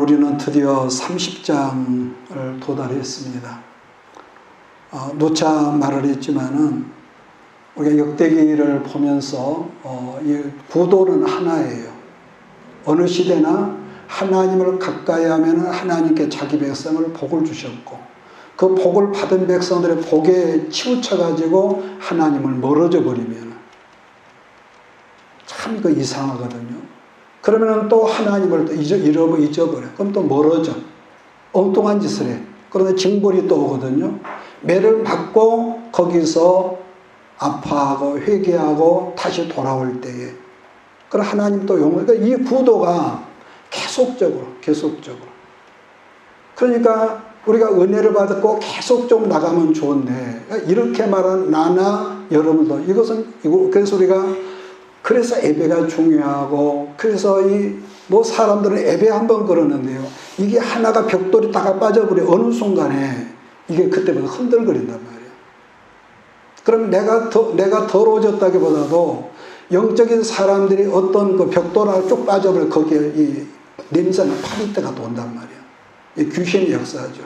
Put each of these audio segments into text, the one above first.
우리는 드디어 30장을 도달했습니다. 누차 말을 했지만은 우리가 역대기를 보면서 이 구도는 하나예요. 어느 시대나 하나님을 가까이 하면 하나님께 자기 백성을 복을 주셨고, 그 복을 받은 백성들의 복에 치우쳐가지고 하나님을 멀어져 버리면 참 이거 이상하거든요. 그러면 또 하나님을 또 잊어버려. 그럼 또 멀어져. 엉뚱한 짓을 해. 그러면 징벌이 또 오거든요. 매를 맞고 거기서 아파하고 회개하고 다시 돌아올 때에, 그럼 하나님 또 그러니까 이 구도가 계속적으로. 그러니까 우리가 은혜를 받고 계속적으로 나가면 좋은데, 이렇게 말한 나나 여러분도 그래서 우리가 그래서 예배가 중요하고, 그래서 사람들은 예배 한번 그러는데요. 이게 하나가 벽돌이 딱 빠져버려. 어느 순간에 이게 그때부터 흔들거린단 말이에요. 그럼 내가 더러워졌다기보다도 영적인 사람들이 어떤 그 벽돌 쭉 빠져버려. 거기에 이 냄새나 파리때가 돈단 말이에요. 이 귀신의 역사죠.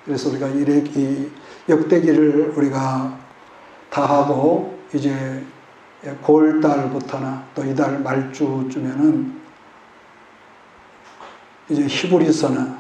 그래서 우리가 이 역대기를 우리가 다 하고 이제 9월달부터나 또 이달 말주쯤에는 이제 히브리서나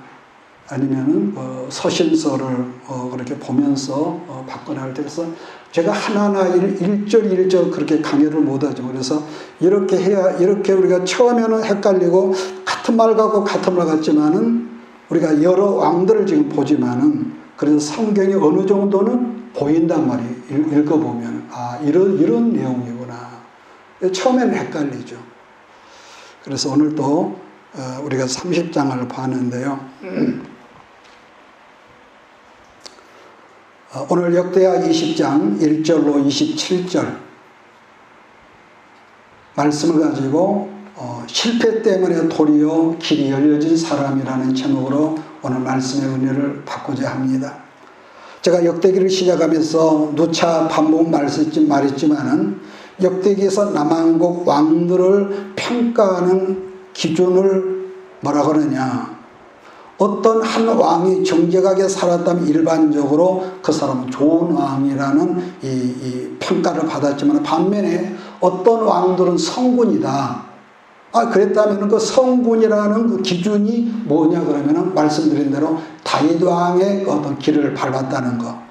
아니면은 서신서를 그렇게 보면서 받거나 할 때, 그래서 제가 하나하나 1절 그렇게 강의를 못하죠. 그래서 이렇게 해야, 이렇게 우리가 처음에는 헷갈리고 같은 말 같고 같은 말 같지만은 우리가 여러 왕들을 지금 보지만은, 그래서 성경이 어느 정도는 보인단 말이에요. 읽어보면 이런 내용이구나. 처음에는 헷갈리죠. 그래서 오늘 또 우리가 30장을 봤는데요. 오늘 역대하 20장 1절로 27절 말씀을 가지고 실패 때문에 도리어 길이 열려진 사람이라는 제목으로 오늘 말씀의 은혜를 받고자 합니다. 제가 역대기를 시작하면서 누차 반복 말했지만은, 역대기에서 남한국 왕들을 평가하는 기준을 뭐라 그러냐, 어떤 한 왕이 정직하게 살았다면 일반적으로 그 사람은 좋은 왕이라는 이 평가를 받았지만, 반면에 어떤 왕들은 성군이다. 그랬다면 그 성군이라는 그 기준이 뭐냐 그러면은, 말씀드린 대로 다윗 왕의 어떤 길을 밟았다는 거.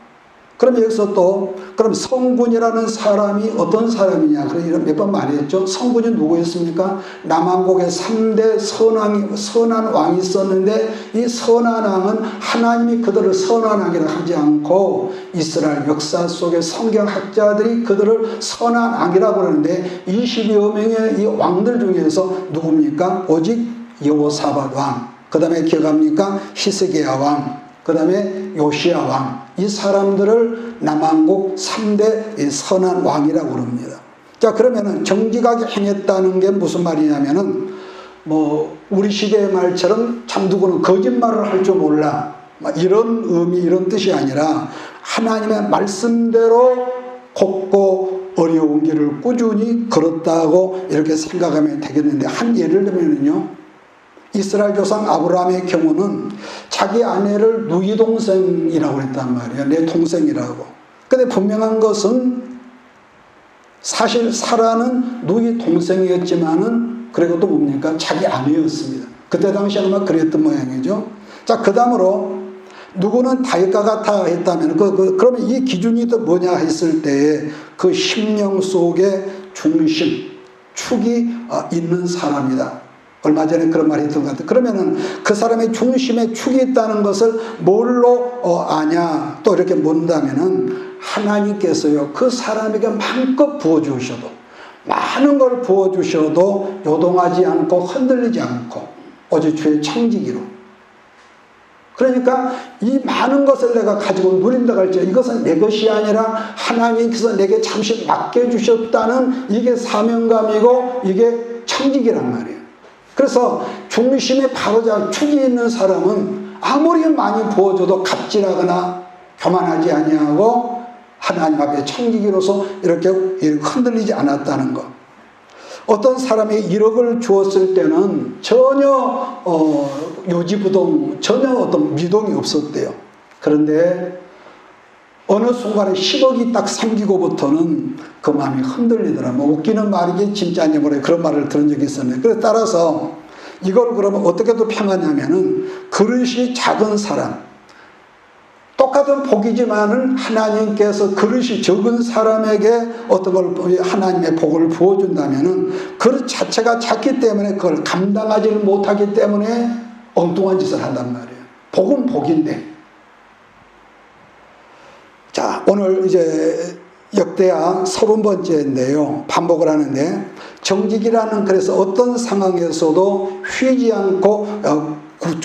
그럼 여기서 또, 그럼 성군이라는 사람이 어떤 사람이냐. 그래서 몇 번 말했죠. 성군이 누구였습니까? 남한국에 3대 선한 왕이 있었는데, 이 선한 왕은 하나님이 그들을 선한 왕이라 하지 않고, 이스라엘 역사 속의 성경학자들이 그들을 선한 왕이라고 그러는데, 20여 명의 이 왕들 중에서 누굽니까? 오직 여호사밧 왕, 그 다음에 기억합니까? 히스기야 왕, 그 다음에 요시야 왕, 이 사람들을 남한국 3대 선한 왕이라고 그럽니다. 자, 그러면은 정직하게 행했다는 게 무슨 말이냐면은, 우리 시대의 말처럼 참 누구는 거짓말을 할 줄 몰라, 이런 의미, 이런 뜻이 아니라 하나님의 말씀대로 곱고 어려운 길을 꾸준히 걸었다고 이렇게 생각하면 되겠는데, 한 예를 들면은요, 이스라엘 조상 아브라함의 경우는 자기 아내를 누이 동생이라고 했단 말이에요. 내 동생이라고. 근데 분명한 것은 사실 사라는 누이 동생이었지만은, 그리고 또 뭡니까? 자기 아내였습니다. 그때 당시에는 아마 그랬던 모양이죠. 자, 그 다음으로 누구는 다윗과 같아 했다면, 그러면 이 기준이 또 뭐냐 했을 때에 그 심령 속에 중심, 축이 있는 사람이다. 얼마 전에 그런 말이 했던 것 같아요. 그러면은 그 사람의 중심에 축이 있다는 것을 뭘로 아냐? 또 이렇게 묻는다면은, 하나님께서요, 그 사람에게 마음껏 부어주셔도, 많은 걸 부어주셔도 요동하지 않고 흔들리지 않고 오직 주의 청지기로. 그러니까 이 많은 것을 내가 가지고 누린다고 할지, 이것은 내 것이 아니라 하나님께서 내게 잠시 맡겨주셨다는 이게 사명감이고 이게 청지기란 말이에요. 그래서 중심에 바로잡은 축이 있는 사람은 아무리 많이 부어줘도 갑질하거나 교만하지 아니하고 하나님 앞에 청지기로서 이렇게 흔들리지 않았다는 것. 어떤 사람이 1억을 주었을 때는 전혀 요지부동, 전혀 어떤 미동이 없었대요. 그런데 어느 순간에 10억이 딱 생기고부터는 그 마음이 흔들리더라. 뭐 웃기는 말이지 진짜냐 뭐래 그런 말을 들은 적이 있었네요. 그래서 따라서 이걸 그러면 어떻게 또 평하냐면은 그릇이 작은 사람, 똑같은 복이지만은 하나님께서 그릇이 적은 사람에게 어떤 걸 하나님의 복을 부어준다면은 그릇 자체가 작기 때문에 그걸 감당하지 못하기 때문에 엉뚱한 짓을 한단 말이에요. 복은 복인데. 자, 오늘 이제 역대하 30번째인데요. 반복을 하는데 정직이라는 그래서 어떤 상황에서도 휘지 않고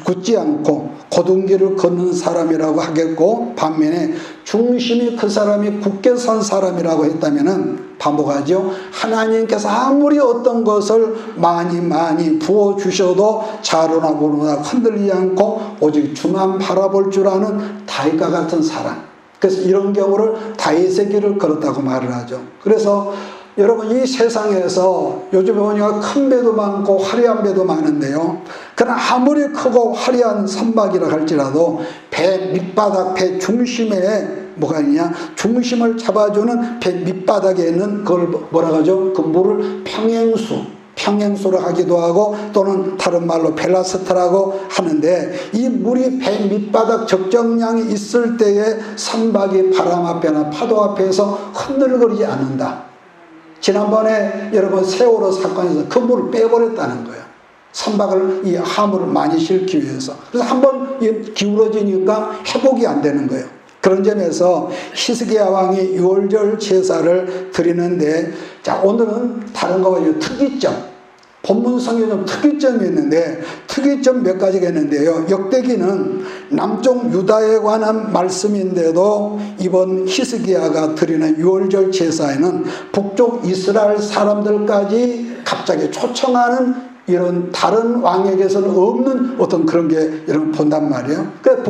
굳지 않고 고등길을 걷는 사람이라고 하겠고, 반면에 중심이 그 사람이 굳게 선 사람이라고 했다면은 반복하죠. 하나님께서 아무리 어떤 것을 많이 부어주셔도 좌로나 우로나 흔들리지 않고 오직 주만 바라볼 줄 아는 다윗과 같은 사람. 그래서 이런 경우를 다윗의 길을 걸었다고 말을 하죠. 그래서 여러분 이 세상에서 요즘에 보니까 큰 배도 많고 화려한 배도 많은데요. 그러나 아무리 크고 화려한 선박이라 할지라도 배 밑바닥, 배 중심에 뭐가 있냐? 중심을 잡아주는 배 밑바닥에 있는 그걸 뭐라 하죠? 그 물을 평행수로 하기도 하고 또는 다른 말로 벨라스트라고 하는데, 이 물이 배 밑바닥 적정량이 있을 때에 선박이 바람 앞에나 파도 앞에서 흔들거리지 않는다. 지난번에 여러분 세월호 사건에서 그 물을 빼버렸다는 거예요. 선박을 이 화물을 많이 싣기 위해서. 그래서 한번 기울어지니까 회복이 안 되는 거예요. 그런 점에서 히스기야 왕이 유월절 제사를 드리는데, 자 오늘은 다른 거와 특이점, 본문 성경에 좀 특이점이 있는데 특이점 몇 가지가 있는데요. 역대기는 남쪽 유다에 관한 말씀인데도 이번 히스기야가 드리는 유월절 제사에는 북쪽 이스라엘 사람들까지 갑자기 초청하는 이런 다른 왕에게서는 없는 어떤 그런 게 여러분 본단 말이에요. 그래서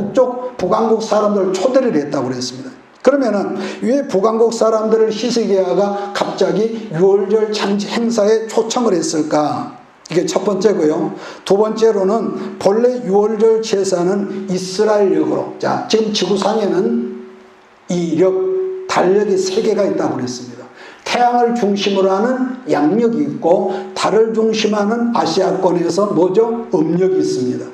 북왕국 사람들을 초대를 했다고 그랬습니다. 그러면은 왜 북왕국 사람들을 히스기야가 갑자기 유월절 잔치 행사에 초청을 했을까? 이게 첫 번째고요. 두 번째로는 본래 유월절 제사는 이스라엘력으로, 자 지금 지구상에는 달력이 3개가 있다고 그랬습니다. 태양을 중심으로 하는 양력이 있고 달을 중심하는 아시아권에서 뭐죠? 음력이 있습니다.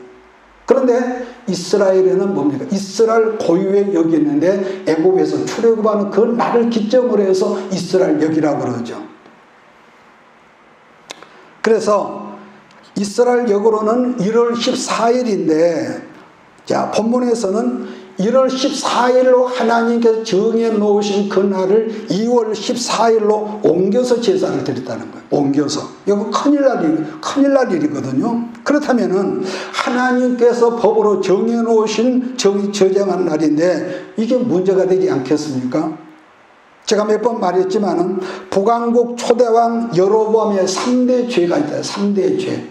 그런데 이스라엘에는 뭡니까? 이스라엘 고유의 역이 있는데 애굽에서 출애굽하는 그 날을 기점으로 해서 이스라엘역이라고 그러죠. 그래서 이스라엘역으로는 1월 14일인데 자 본문에서는 1월 14일로 하나님께서 정해 놓으신 그날을 2월 14일로 옮겨서 제사를 드렸다는 거예요. 옮겨서. 이거 큰일 날 일이거든요. 그렇다면은 하나님께서 법으로 정해 놓으신 저정한 날인데 이게 문제가 되지 않겠습니까? 제가 몇 번 말했지만은 북왕국 초대왕 여로보암의 3대 죄가 있다. 3대 죄.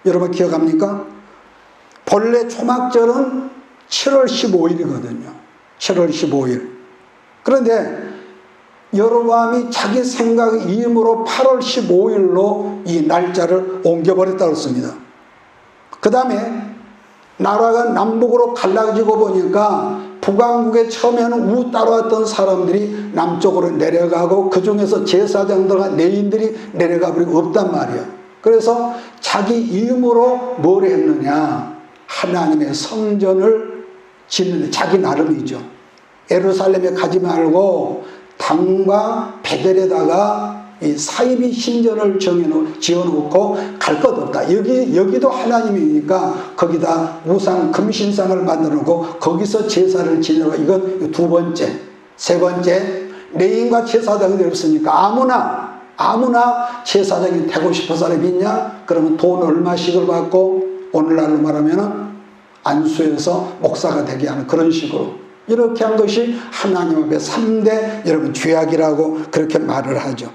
여러분 기억합니까? 본래 초막절은 7월 15일이거든요. 7월 15일. 그런데 여로보암이 자기 생각 이임으로 8월 15일로 이 날짜를 옮겨버렸다고 했습니다. 그 다음에 나라가 남북으로 갈라지고 보니까 북왕국에 처음에는 우 따라왔던 사람들이 남쪽으로 내려가고 그 중에서 제사장들과 내인들이 내려가 버리고 없단 말이에요. 그래서 자기 이임으로 뭘 했느냐? 하나님의 성전을 짓는데 자기 나름이죠. 예루살렘에 가지 말고 당과 베델에다가 이 사이비 신전을 지어놓고 갈 것 없다. 여기도 하나님이니까 거기다 우상 금신상을 만들어놓고 거기서 제사를 지내라. 이건 두 번째. 세 번째, 레인과 제사장이 없으니까 아무나 제사장이 되고 싶은 사람이 있냐? 그러면 돈 얼마씩을 받고 오늘날로 말하면은 안수해서 목사가 되게 하는 그런 식으로 이렇게 한 것이 하나님 앞에 3대 여러분 죄악이라고 그렇게 말을 하죠.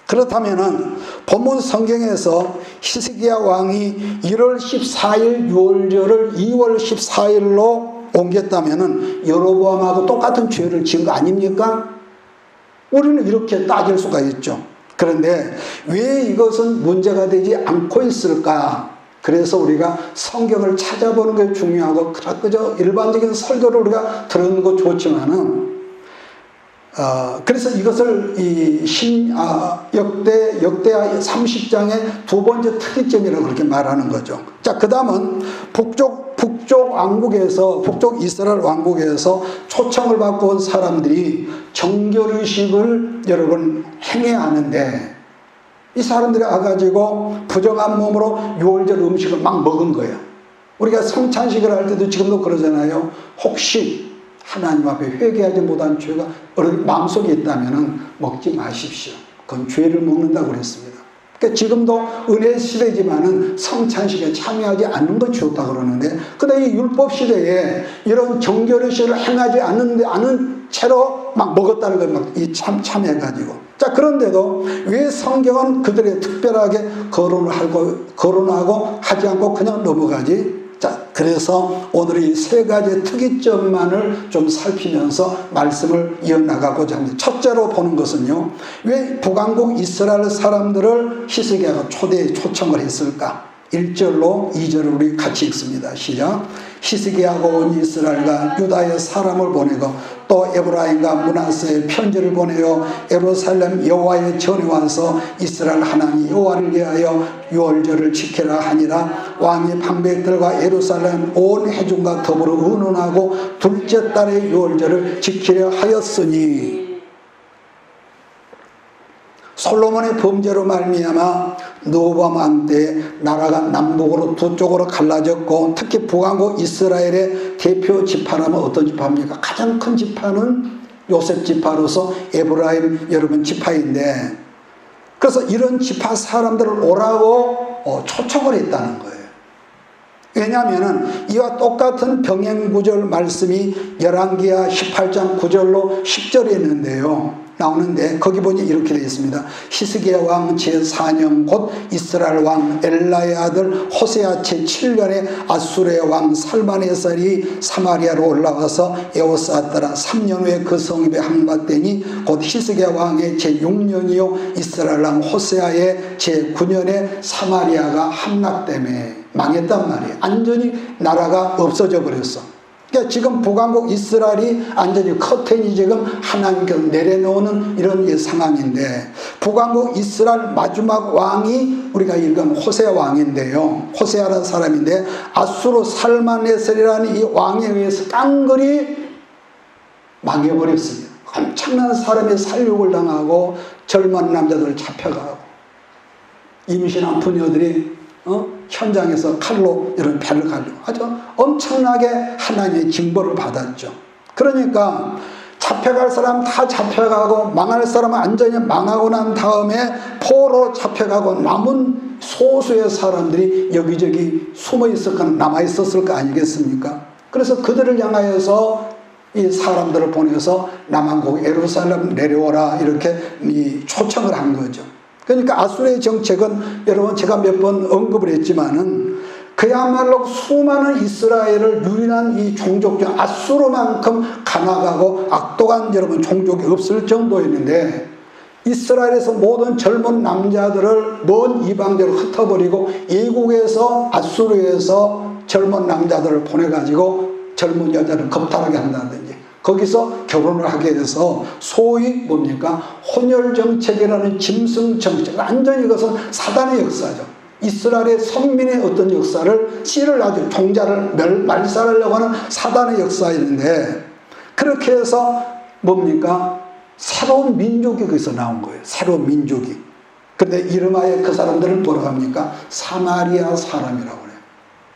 그렇다면은 본문 성경에서 히스기야 왕이 1월 14일 유월절을 2월 14일로 옮겼다면은 여로보암하고 똑같은 죄를 지은 거 아닙니까? 우리는 이렇게 따질 수가 있죠. 그런데 왜 이것은 문제가 되지 않고 있을까? 그래서 우리가 성경을 찾아보는 게 중요하고, 그저 일반적인 설교를 우리가 들은 거 좋지만은, 그래서 이것을 역대하 30장의 두 번째 특이점이라고 그렇게 말하는 거죠. 자, 그 다음은 북쪽 왕국에서, 북쪽 이스라엘 왕국에서 초청을 받고 온 사람들이 정결의식을 여러분 행해야 하는데, 이 사람들이 와가지고 부정한 몸으로 유월절 음식을 막 먹은 거예요. 우리가 성찬식을 할 때도 지금도 그러잖아요. 혹시 하나님 앞에 회개하지 못한 죄가 마음속에 있다면 먹지 마십시오. 그건 죄를 먹는다고 그랬습니다. 그러니까 지금도 은혜 시대지만은 성찬식에 참여하지 않는 건 좋다 그러는데, 근데 이 율법 시대에 이런 정결의식을 행하지 않은 채로 막 먹었다는 걸 막 참여해가지고. 자, 그런데도 왜 성경은 그들의 특별하게 거론하고 하지 않고 그냥 넘어가지? 자, 그래서 오늘 이 세 가지 특이점만을 좀 살피면서 말씀을 이어나가고자 합니다. 첫째로 보는 것은요, 왜 북왕국 이스라엘 사람들을 히스기야가 초청을 했을까? 1절로 2절을 우리 같이 읽습니다. 시작. 히스기야가 온 이스라엘과 유다의 사람을 보내고 또 에브라임과 므낫세의 편지를 보내어 예루살렘 여호와의 전에 와서 이스라엘 하나님 여호와를 위하여 유월절을 지키라 하니라. 왕이 방백들과 예루살렘 온 회중과 더불어 의논하고 둘째 달의 유월절을 지키려 하였으니, 솔로몬의 범죄로 말미암아 르호보암 왕 때 나라가 남북으로 두 쪽으로 갈라졌고, 특히 북왕국 이스라엘의 대표 지파라면 어떤 지파입니까? 가장 큰 지파는 요셉 지파로서 에브라임 여러분 지파인데, 그래서 이런 지파 사람들을 오라고 초청을 했다는 거예요. 왜냐하면 이와 똑같은 병행구절 말씀이 열왕기하 18장 9절로 10절에 있는데요. 나오는데 거기 보니 이렇게 되어 있습니다. 히스기야 왕 제4년 곧 이스라엘 왕 엘라의 아들 호세아 제7년에 아수르의 왕 살만에살이 사마리아로 올라와서 에호스아따라 3년 후에 그 성읍에 항박되니 곧 히스기야 왕의 제6년이요 이스라엘 왕 호세아의 제9년에 사마리아가 함락되매 망했단 말이에요. 완전히 나라가 없어져 버렸어. 그러니까 지금 북왕국 이스라엘이 완전히 커튼이 지금 하나님께서 내려놓는 이런 상황인데, 북왕국 이스라엘 마지막 왕이 우리가 읽은 호세아 왕인데요. 호세아라는 사람인데 아수르 살만에셀이라는 이 왕에 의해서 깡그리 망해버렸습니다. 엄청난 사람의 살육을 당하고 젊은 남자들 잡혀가고 임신한 부녀들이 현장에서 칼로 이런 배를 갈고 아주 엄청나게 하나님의 징벌을 받았죠. 그러니까 잡혀갈 사람 다 잡혀가고 망할 사람은 완전히 망하고 난 다음에 포로 잡혀가고 남은 소수의 사람들이 여기저기 숨어 있었거나 남아 있었을 거 아니겠습니까? 그래서 그들을 향하여서 이 사람들을 보내서 남왕국 예루살렘 내려오라 이렇게 초청을 한 거죠. 그러니까 아수르의 정책은 여러분 제가 몇 번 언급을 했지만은 그야말로 수많은 이스라엘을 유인한 이 종족 중 아수르만큼 가난하고 악독한 여러분 종족이 없을 정도였는데, 이스라엘에서 모든 젊은 남자들을 먼 이방지로 흩어버리고 이국에서 아수르에서 젊은 남자들을 보내가지고 젊은 여자를 겁탈하게 한다든지 거기서 결혼을 하게 해서 소위 뭡니까? 혼혈정책이라는 짐승정책. 완전히 이것은 사단의 역사죠. 이스라엘의 선민의 어떤 역사를 씨를 아주 종자를 말살하려고 하는 사단의 역사였는데, 그렇게 해서 뭡니까? 새로운 민족이 거기서 나온 거예요. 새로운 민족이. 근데 이름하여 그 사람들은 뭐라고 합니까? 사마리아 사람이라고 그래요.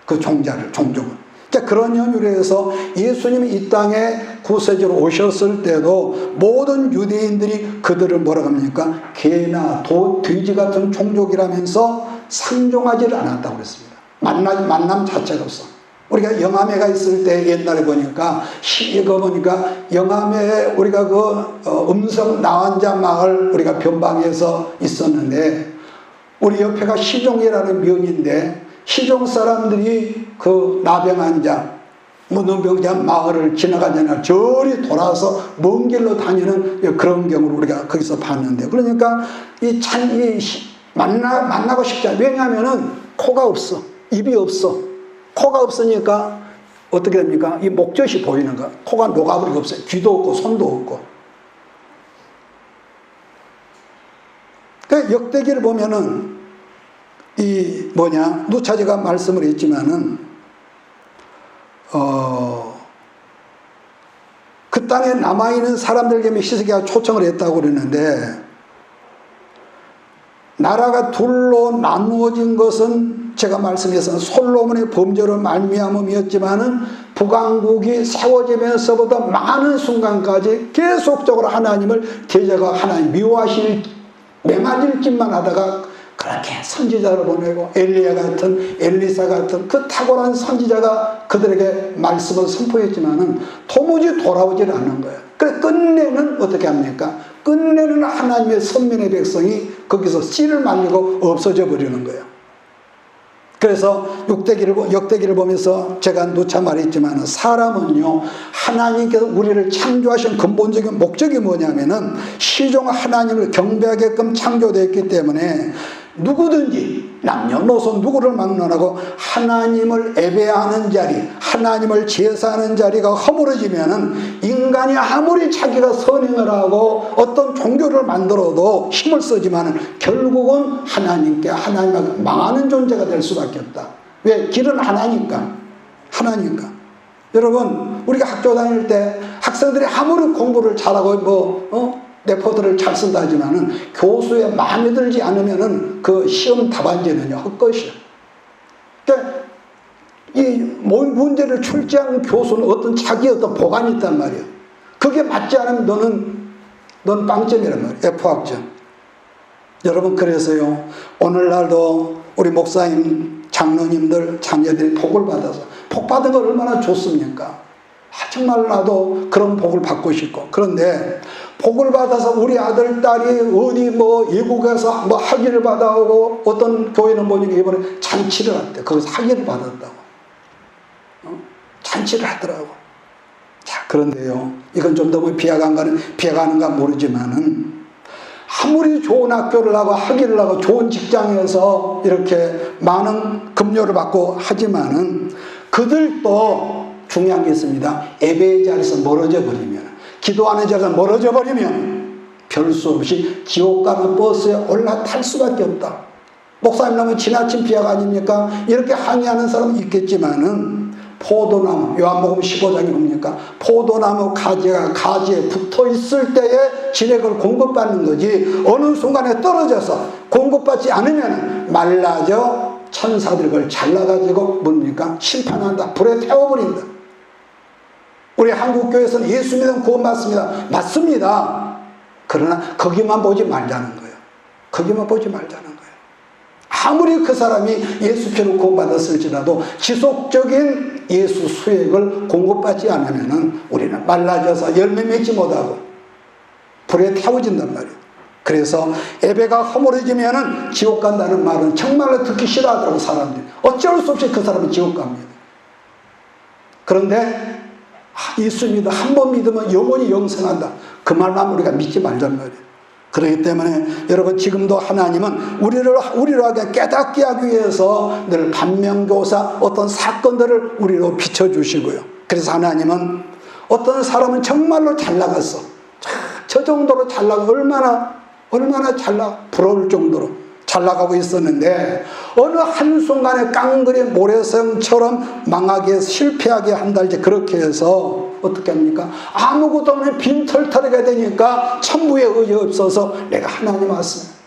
그 종족은. 자, 그런 연유로 해서 예수님이 이 땅에 구세주로 오셨을 때도 모든 유대인들이 그들을 뭐라고 합니까? 개나 돼지 같은 종족이라면서 상종하지를 않았다고 그랬습니다. 만남 자체가 없어. 우리가 영암회가 있을 때 옛날에 보니까 이거 보니까 영암회에 우리가 그 음성 나환자 마을 우리가 변방에서 있었는데, 우리 옆에가 시종이라는 면인데 시종 사람들이 그 나병 환자 무능병자 마을을 지나가잖아. 저리 돌아서 먼 길로 다니는 그런 경우를 우리가 거기서 봤는데, 그러니까 만나고 싶지 않아. 왜냐하면은 코가 없어. 입이 없어. 코가 없으니까 어떻게 됩니까? 이 목젖이 보이는 거야. 코가 녹아버리고 없어요. 귀도 없고 손도 없고. 그 역대기를 보면은 누차 제가 말씀을 했지만은 그 땅에 남아있는 사람들에게 히스기야가 초청을 했다고 그러는데, 나라가 둘로 나누어진 것은 제가 말씀해서 솔로몬의 범죄로 말미암음이었지만은 북왕국이 세워지면서부터 많은 순간까지 계속적으로 하나님을 제자가 하나님 미워하실 매맞을 짓만 하다가 그렇게 선지자를 보내고 엘리야 같은 엘리사 같은 그 탁월한 선지자가 그들에게 말씀을 선포했지만은 도무지 돌아오질 않는 거예요. 그래서 끝내는 어떻게 합니까? 끝내는 하나님의 선민의 백성이 거기서 씨를 말리고 없어져 버리는 거예요. 그래서 역대기를 보면서 제가 누차 말했지만, 사람은요, 하나님께서 우리를 창조하신 근본적인 목적이 뭐냐면은 시종 하나님을 경배하게끔 창조되었기 때문에 누구든지 남녀노소 누구를 막론하고 하나님을 예배하는 자리, 하나님을 제사하는 자리가 허물어지면은 인간이 아무리 자기가 선행을 하고 어떤 종교를 만들어도 힘을 쓰지만은 결국은 하나님하고 망하는 존재가 될 수밖에 없다. 왜? 길은 하나니까. 여러분, 우리가 학교 다닐 때 학생들이 아무리 공부를 잘하고 레포트를 잘 쓴다 하지만은 교수의 마음에 들지 않으면은 그 시험 답안지는요, 헛것이야. 그러니까 이 문제를 출제하는 교수는 자기의 어떤 보관이 있단 말이야. 그게 맞지 않으면 넌 빵점이란 말이야. F학점. 여러분, 그래서요, 오늘날도 우리 목사님, 장로님들, 자녀들이 복을 받아서, 복 받은 건 얼마나 좋습니까? 정말 나도 그런 복을 받고 싶고. 그런데 복을 받아서 우리 아들, 딸이 어디 외국에서 학위를 받아오고, 어떤 교회는 보니까 이번에 잔치를 했대. 거기서 학위를 받았다고. 잔치를 하더라고. 자, 그런데요, 이건 좀 더 비하가는가 모르지만은, 아무리 좋은 학교를 하고 학위를 하고 좋은 직장에서 이렇게 많은 급료를 받고 하지만은 그들도 중요한 게 있습니다. 예배의 자리에서 멀어져 버리면, 기도하는 자리에서 멀어져 버리면 별 수 없이 지옥 가는 버스에 올라탈 수밖에 없다. 목사님 너무 지나친 비하가 아닙니까? 이렇게 항의하는 사람은 있겠지만은, 포도나무, 요한복음 15장이 뭡니까? 포도나무 가지에 붙어 있을 때에 진액을 공급받는 거지, 어느 순간에 떨어져서 공급받지 않으면 말라져 천사들이 그걸 잘라가지고 뭡니까? 심판한다. 불에 태워버린다. 우리 한국교회에서는 예수 믿으면 구원받습니다. 맞습니다. 그러나 거기만 보지 말자는 거예요. 거기만 보지 말자는 거예요. 아무리 그 사람이 예수 피로 구원받았을지라도 지속적인 예수 수액을 공급받지 않으면 우리는 말라져서 열매 맺지 못하고 불에 태워진단 말이에요. 그래서 예배가 허물어지면 지옥 간다는 말은 정말로 듣기 싫어하더라고, 사람들이. 어쩔 수 없이 그 사람은 지옥 갑니다. 그런데 예수 믿어 한 번 믿으면 영원히 영생한다. 그 말만 우리가 믿지 말란 말이에요. 그렇기 때문에 여러분, 지금도 하나님은 우리로 하게 깨닫게 하기 위해서 늘 반면교사 어떤 사건들을 우리로 비춰주시고요. 그래서 하나님은 어떤 사람은 정말로 잘 나갔어. 저 정도로 잘 나가고 얼마나 부러울 정도로 잘 나가고 있었는데, 어느 한순간에 깡그리 모래성처럼 망하게 실패하게 한달째 그렇게 해서 어떻게 합니까? 아무것도 없는 빈털터리가 되니까 천부에 의지 없어서 내가 하나님 왔습니다.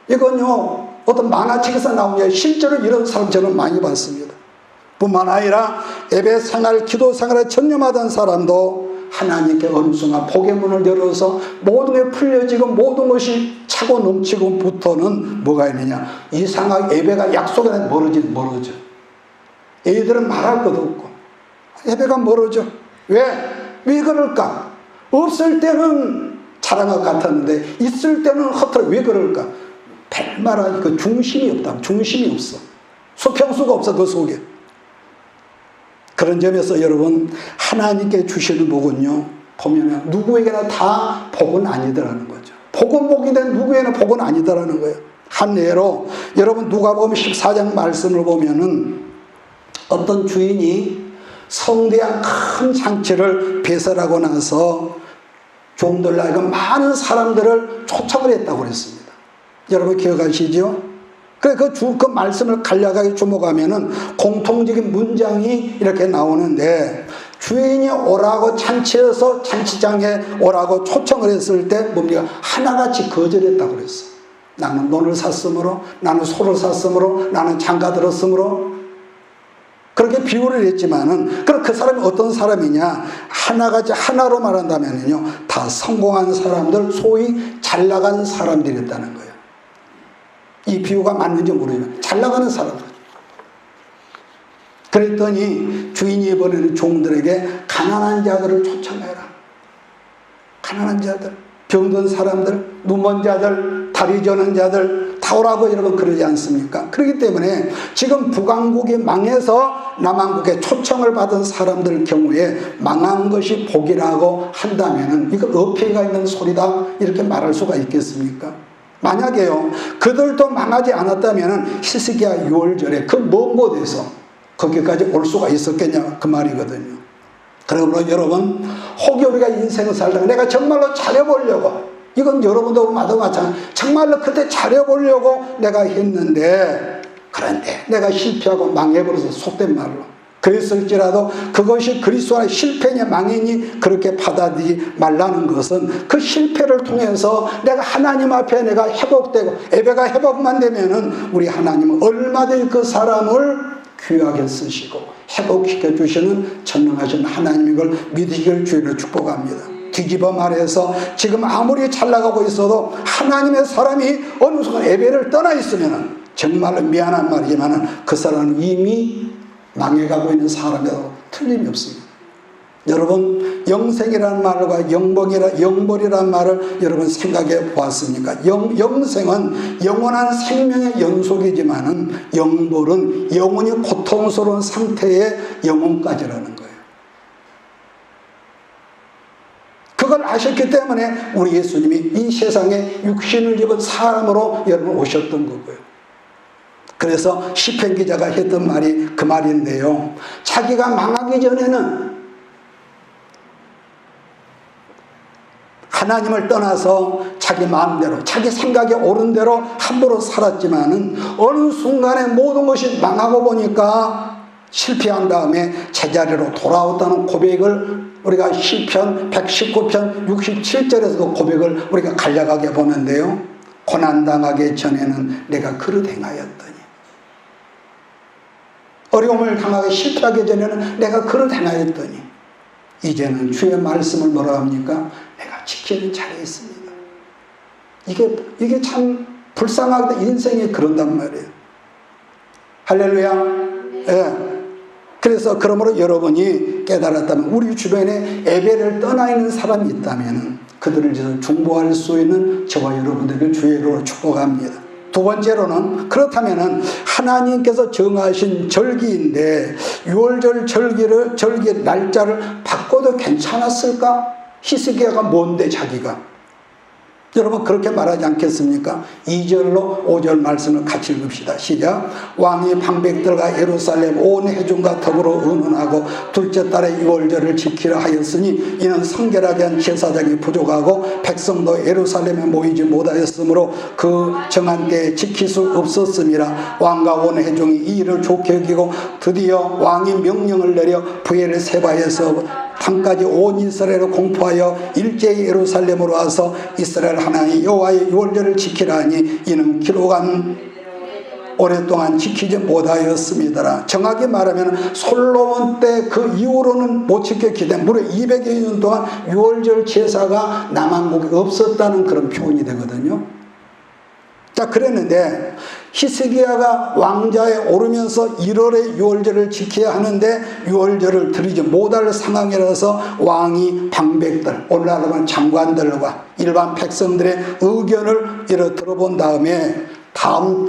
이건요, 어떤 만화책에서 나온 게 실제로 이런 사람 저는 많이 봤습니다. 뿐만 아니라 예배 생활, 기도 생활에 전념하던 사람도 하나님께 어느 순간 복의 문을 열어서 모든 게 풀려지고 모든 것이 차고 넘치고부터는 뭐가 있느냐? 이상하게 예배가 약속에 멀어져. 얘들은 말할 것도 없고 예배가 멀어져. 왜 그럴까? 없을 때는 잘한 것 같았는데 있을 때는 허털어. 왜 그럴까? 별말하기 그 중심이 없다. 중심이 없어. 수평수가 없어, 그 속에. 그런 점에서 여러분, 하나님께 주시는 복은요, 보면 누구에게나 다 복은 아니더라는 거죠. 복은 복인데 누구에게나 복은 아니더라는 거예요. 한 예로 여러분 누가복음 14장 말씀을 보면은 어떤 주인이 성대한 큰 잔치를 배설하고 나서 종들로 하여금 많은 사람들을 초청을 했다고 그랬습니다. 여러분 기억하시죠? 그래 그 말씀을 간략하게 주목하면은 공통적인 문장이 이렇게 나오는데, 주인이 오라고 잔치에서 잔치장에 오라고 초청을 했을 때 뭡니까? 하나같이 거절했다고 그랬어. 나는 논을 샀으므로, 나는 소를 샀으므로, 나는 장가 들었으므로, 그렇게 비유를 했지만은, 그럼 그 사람이 어떤 사람이냐? 하나같이, 하나로 말한다면요, 다 성공한 사람들, 소위 잘 나간 사람들이었다는 거예요. 이 비유가 맞는지 모르지만 잘 나가는 사람들. 그랬더니 주인이 이번에는 종들에게 가난한 자들을 초청해라. 가난한 자들, 병든 사람들, 눈먼 자들, 다리 저는 자들 다 오라고 여러분 그러지 않습니까? 그렇기 때문에 지금 북왕국이 망해서 남왕국에 초청을 받은 사람들 경우에 망한 것이 복이라고 한다면은 이거 어폐가 있는 소리다 이렇게 말할 수가 있겠습니까? 만약에요, 그들도 망하지 않았다면은 히스기야 유월절에 그 먼 곳에서 거기까지 올 수가 있었겠냐 그 말이거든요. 그러므로 여러분, 혹여 우리가 인생을 살다가 내가 정말로 잘해보려고, 이건 여러분도 마찬가지, 정말로 그때 잘해보려고 내가 했는데, 그런데 내가 실패하고 망해버려서, 속된 말로 그랬을지라도 그것이 그리스도 안에 실패냐 망이니 그렇게 받아들이지 말라는 것은, 그 실패를 통해서 내가 하나님 앞에 내가 회복되고 예배가 회복만 되면은 우리 하나님은 얼마든지 그 사람을 귀하게 쓰시고 회복시켜 주시는 전능하신 하나님인 걸 믿으시길 주의로 축복합니다. 뒤집어 말해서 지금 아무리 잘 나가고 있어도 하나님의 사람이 어느 순간 예배를 떠나 있으면 정말로 미안한 말이지만 그 사람은 이미 망해가고 있는 사람이라도 틀림이 없습니다. 여러분, 영생이라는 말과 영벌이라는 말을 여러분 생각해 보았습니까? 영생은 영원한 생명의 연속이지만은 영벌은 영원히 고통스러운 상태의 영혼까지라는 거예요. 그걸 아셨기 때문에 우리 예수님이 이 세상에 육신을 입은 사람으로 여러분 오셨던 거고요. 그래서 시편 기자가 했던 말이 그 말인데요, 자기가 망하기 전에는 하나님을 떠나서 자기 마음대로 자기 생각에 옳은 대로 함부로 살았지만은 어느 순간에 모든 것이 망하고 보니까 실패한 다음에 제자리로 돌아왔다는 고백을 우리가 시편 119편 67절에서 그 고백을 우리가 간략하게 보는데요, 고난당하기 전에는 내가 그릇 행하였더니, 어려움을 당하기 실패하기 전에는 내가 그릇 행하였더니 이제는 주의 말씀을 뭐라 합니까? 내가 지키는 자리에 있습니다. 이게 참 불쌍하게 인생이 그런단 말이에요. 할렐루야. 예. 그래서 그러므로 여러분이 깨달았다면, 우리 주변에 예배를 떠나 있는 사람이 있다면 그들을 위해서 중보할 수 있는 저와 여러분들을 주의로 축복합니다. 두 번째로는, 그렇다면은 하나님께서 정하신 절기인데 유월절 절기 날짜를 바꿔도 괜찮았을까? 히스기야가 뭔데 자기가? 여러분 그렇게 말하지 않겠습니까? 2절로 5절 말씀을 같이 읽읍시다. 시작. 왕이 방백들과 예루살렘 온 회중과 더불어 의논하고 둘째 달에 유월절을 지키려 하였으니 이는 성결하게 한 제사장이 부족하고 백성도 예루살렘에 모이지 못하였으므로 그 정한 때에 지킬 수 없었음이라. 왕과 온 회중이 이 일을 좋게 여기고 드디어 왕이 명령을 내려 부엘을 세바에서 밤까지 온 이스라엘을 공포하여 일제히 예루살렘으로 와서 이스라엘 하나님 여호와의 유월절을 지키라 하니 이는 기록한 오랫동안 지키지 못하였습니다. 정확히 말하면 솔로몬 때 그 이후로는 못 지켰기 때문에 무려 200여 년 동안 유월절 제사가 남한국에 없었다는 그런 표현이 되거든요. 자, 그랬는데 히스기야가 왕좌에 오르면서 1월에 유월절을 지켜야 하는데 유월절을 드리지 못할 상황이라서 왕이 방백들, 오늘날로 하면 장관들과 일반 백성들의 의견을 들어본 다음에 다음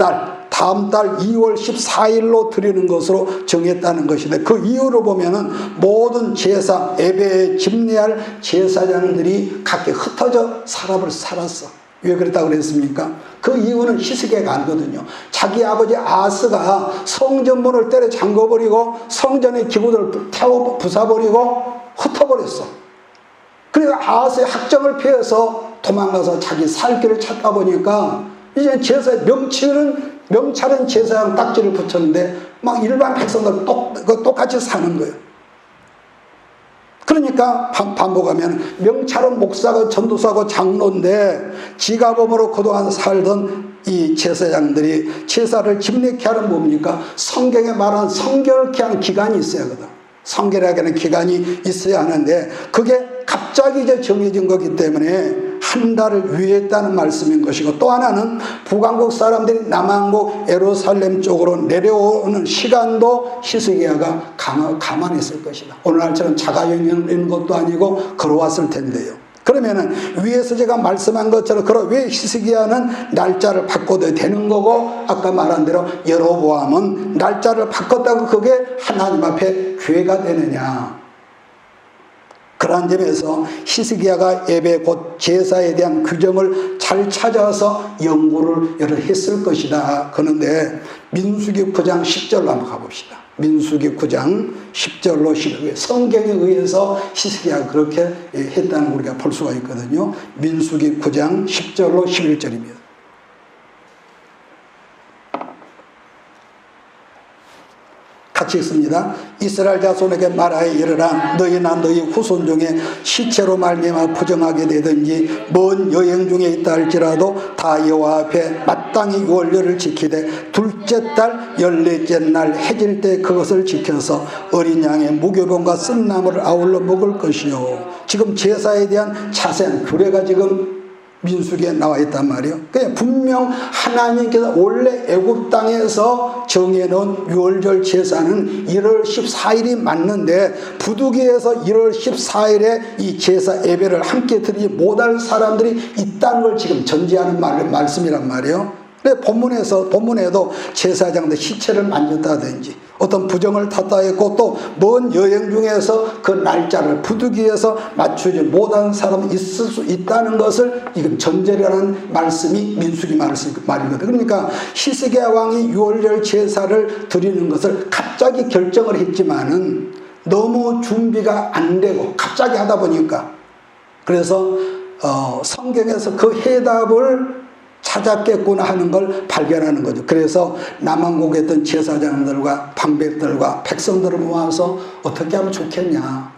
다음 달 2월 14일로 드리는 것으로 정했다는 것인데, 그 이유로 보면은 모든 제사, 예배에 집례할 제사장들이 각기 흩어져 살았어. 왜 그랬다고 그랬습니까? 그 이유는 히스기야가 알거든요. 자기 아버지 아하스가 성전문을 때려 잠궈버리고 성전의 기구들을 태워 부숴버리고 흩어버렸어. 그래서 아하스의 학정을 피해서 도망가서 자기 살 길을 찾다 보니까 이제 제사 명찰은 제사장 딱지를 붙였는데 막 일반 백성들 똑같이 사는 거예요. 그러니까 반복하면 명찰은 목사고 전도사고 장로인데 지가범으로 그동안 살던 이 제사장들이 제사를 집례케 하는 뭡니까? 성경에 말한 성결케 하는 기간이 있어야 하거든. 성결하게 하는 기간이 있어야 하는데 그게 갑자기 이제 정해진 거기 때문에 한 달을 위했다는 말씀인 것이고, 또 하나는 북왕국 사람들이 남왕국 예루살렘 쪽으로 내려오는 시간도 히스기야가 가만히 있을 것이다. 오늘날처럼 자가용을 있는 것도 아니고 걸어왔을 텐데요. 그러면은 위에서 제가 말씀한 것처럼 그럼 왜 히스기야는 날짜를 바꿔도 되는 거고, 아까 말한 대로 여로보암은 날짜를 바꿨다고 그게 하나님 앞에 죄가 되느냐. 그러한 점에서 히스기야가 예배 곧 제사에 대한 규정을 잘 찾아서 연구를 여러 했을 것이다. 그런데 민수기 9장 10절로 한번 가봅시다. 민수기 9장 10절로 11절. 성경에 의해서 히스기야가 그렇게 했다는 걸 우리가 볼 수가 있거든요. 민수기 9장 10절로 11절입니다. 같이 읽습니다. 이스라엘 자손에게 말하여 이르라. 너희나 너희 후손 중에 시체로 말미암아 부정하게 되든지 먼 여행 중에 있다 할지라도 다 여호와 앞에 마땅히 유월절을 지키되 둘째 달 14째 날 해질 때 그것을 지켜서 어린 양의 무교병과 쓴 나물을 아울러 먹을 것이요. 지금 제사에 대한 자세한 규례가 지금 민수기에 나와 있단 말이에요. 그냥 분명 하나님께서 원래 애굽 땅에서 정해놓은 유월절 제사는 1월 14일이 맞는데 부두기에서 1월 14일에 이 제사 예배를 함께 드리지 못할 사람들이 있다는 걸 지금 전제하는 말씀이란 말이에요. 본문에도 제사장들 시체를 만졌다든지 어떤 부정을 탔다 했고 또 먼 여행 중에서 그 날짜를 부두기에서 맞추지 못한 사람이 있을 수 있다는 것을 지금 전제라는 말씀이 민수기 말이거든요. 그러니까 히스기야 왕이 유월절 제사를 드리는 것을 갑자기 결정을 했지만은 너무 준비가 안 되고 갑자기 하다 보니까 그래서 성경에서 그 해답을 찾았겠구나 하는 걸 발견하는 거죠. 그래서 남왕국에 있던 제사장들과 방백들과 백성들을 모아서 어떻게 하면 좋겠냐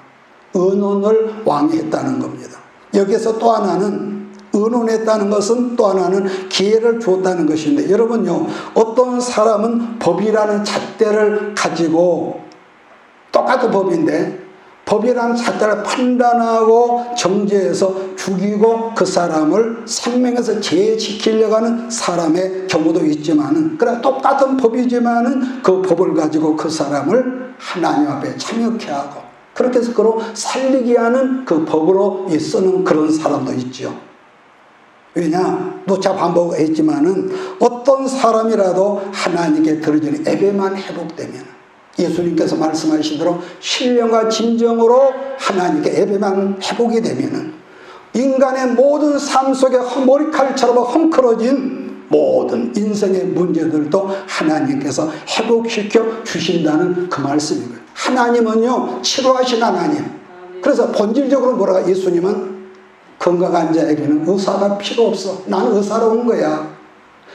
의논을 왕이 했다는 겁니다. 여기서 또 하나는 의논했다는 것은 또 하나는 기회를 줬다는 것인데, 여러분요, 어떤 사람은 법이라는 잣대를 가지고 똑같은 법인데 법이라는 잣대를 판단하고 정죄해서 죽이고 그 사람을 생명에서 제지키려고 하는 사람의 경우도 있지만은, 그래 똑같은 법이지만은 그 법을 가지고 그 사람을 하나님 앞에 참여케 하고 그렇게 해서 그로 살리게 하는 그 법으로 쓰는 그런 사람도 있죠. 왜냐? 노차 반복했지만은 어떤 사람이라도 하나님께 드려지는 예배만 회복되면, 예수님께서 말씀하시도록 신령과 진정으로 하나님께 예배만 회복이 되면은 인간의 모든 삶 속에 머리칼처럼 헝클어진 모든 인생의 문제들도 하나님께서 회복시켜 주신다는 그 말씀이고요. 하나님은요, 치료하신 하나님. 그래서 본질적으로 뭐라고, 예수님은 건강한 자에게는 의사가 필요 없어. 나는 의사로 온 거야.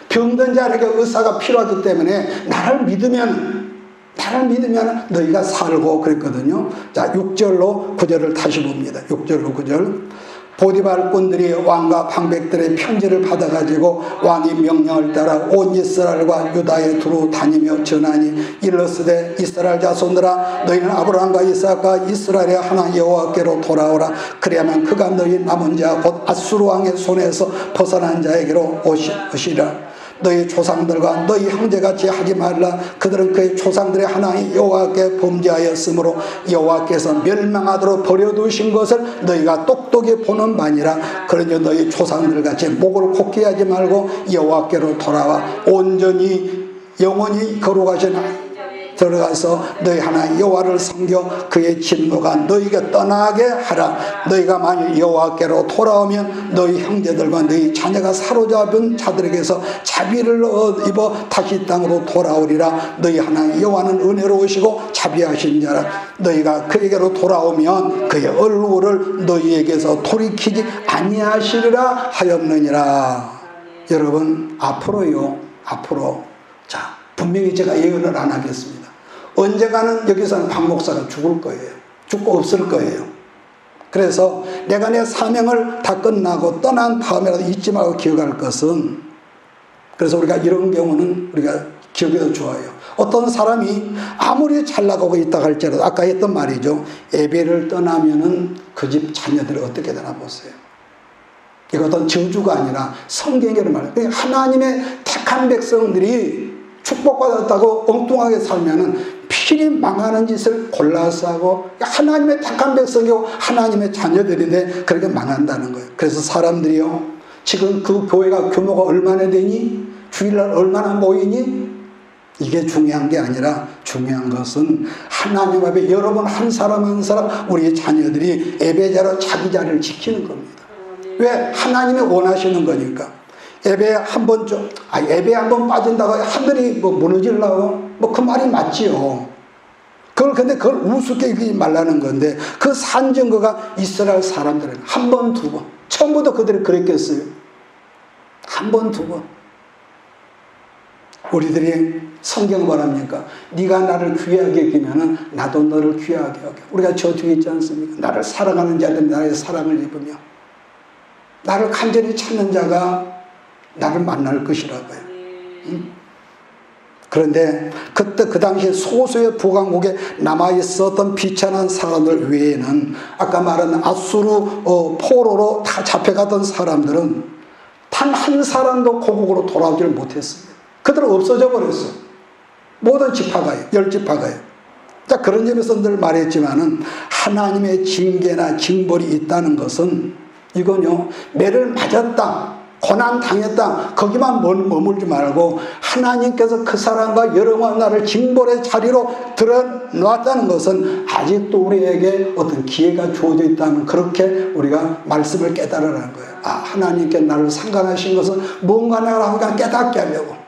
병든 자에게 의사가 필요하기 때문에 나를 믿으면 너희가 살고 그랬거든요. 자, 6절로 9절을 다시 봅니다. 6절로 9절. 보디발꾼들이 왕과 방백들의 편지를 받아가지고 왕이 명령을 따라 온 이스라엘과 유다에 두루 다니며 전하니 일러스되 이스라엘 자손들아 너희는 아브라함과 이삭과 이스라엘의 하나님 여호와께로 돌아오라. 그래야만 그가 너희 남은 자 곧 아수르 왕의 손에서 벗어난 자에게로 오시리라. 너희 조상들과 너희 형제같이 하지 말라. 그들은 그의 조상들의 하나님 여호와께 범죄하였으므로 여호와께서 멸망하도록 버려두신 것을 너희가 똑똑히 보는 바니라. 그러니 너희 조상들같이 목을 곱게 하지 말고 여호와께로 돌아와 온전히 영원히 거룩하신 들어가서 너희 하나님 여호와를 섬겨 그의 진노가 너희가 떠나게 하라. 너희가 만일 여호와께로 돌아오면 너희 형제들과 너희 자녀가 사로잡은 자들에게서 자비를 입어 다시 땅으로 돌아오리라. 너희 하나님 여호와는 은혜로우시고 자비하신 자라. 너희가 그에게로 돌아오면 그의 얼굴을 너희에게서 돌이키지 아니하시리라 하였느니라. 여러분, 앞으로요, 앞으로, 자, 분명히 제가 예언을 안 하겠습니다. 언젠가는 여기서는 박 목사가 죽을 거예요. 죽고 없을 거예요. 그래서 내가 내 사명을 다 끝나고 떠난 다음에라도 잊지 말고 기억할 것은, 그래서 우리가 이런 경우는 우리가 기억해도 좋아요. 어떤 사람이 아무리 잘 나가고 있다 할지라도 아까 했던 말이죠. 예배를 떠나면은 그 집 자녀들이 어떻게 되나 보세요. 이거 어떤 저주가 아니라 성경의 말. 하나님의 택한 백성들이 축복받았다고 엉뚱하게 살면은 필히 망하는 짓을 골라서 하고, 하나님의 택한 백성이고 하나님의 자녀들인데 그렇게 망한다는 거예요. 그래서 사람들이요, 지금 그 교회가 규모가 얼마나 되니? 주일날 얼마나 모이니? 이게 중요한 게 아니라 중요한 것은 하나님 앞에 여러분 한 사람 한 사람 우리의 자녀들이 예배자로 자기 자리를 지키는 겁니다. 왜? 하나님이 원하시는 거니까. 예배에 한 번 예배에 한 번 빠진다고 하늘이 뭐 무너지려고? 뭐 그 말이 맞지요. 근데 그걸 우습게 여기지 말라는 건데, 그 산증거가 이스라엘 사람들은 한 번, 두 번. 처음부터 그들이 그랬겠어요. 한 번, 두 번. 우리들이 성경 뭐랍니까? 네가 나를 귀하게 여기면은 나도 너를 귀하게 여겨. 우리가 저 뒤에 있지 않습니까? 나를 사랑하는 자들은 나의 사랑을 입으며 나를 간절히 찾는 자가 나를 만날 것이라고요. 응? 그런데 그때 그 당시에 소수의 북왕국에 남아있었던 비천한 사람들 외에는 아까 말한 아수르 포로로 다 잡혀갔던 사람들은 단 한 사람도 고국으로 돌아오지를 못했습니다. 그들은 없어져 버렸어요. 모든 지파가요. 10지파가요. 자, 그런 점에서 늘 말했지만은 하나님의 징계나 징벌이 있다는 것은 이건요, 매를 맞았다, 고난 당했다, 거기만 머물지 말고 하나님께서 그 사람과 여러분 나를 징벌의 자리로 들어놨다는 것은 아직도 우리에게 어떤 기회가 주어져 있다는, 그렇게 우리가 말씀을 깨달으라는 거예요. 아, 하나님께 나를 상관하신 것은 뭔가 내가 그냥 깨닫게 하려고.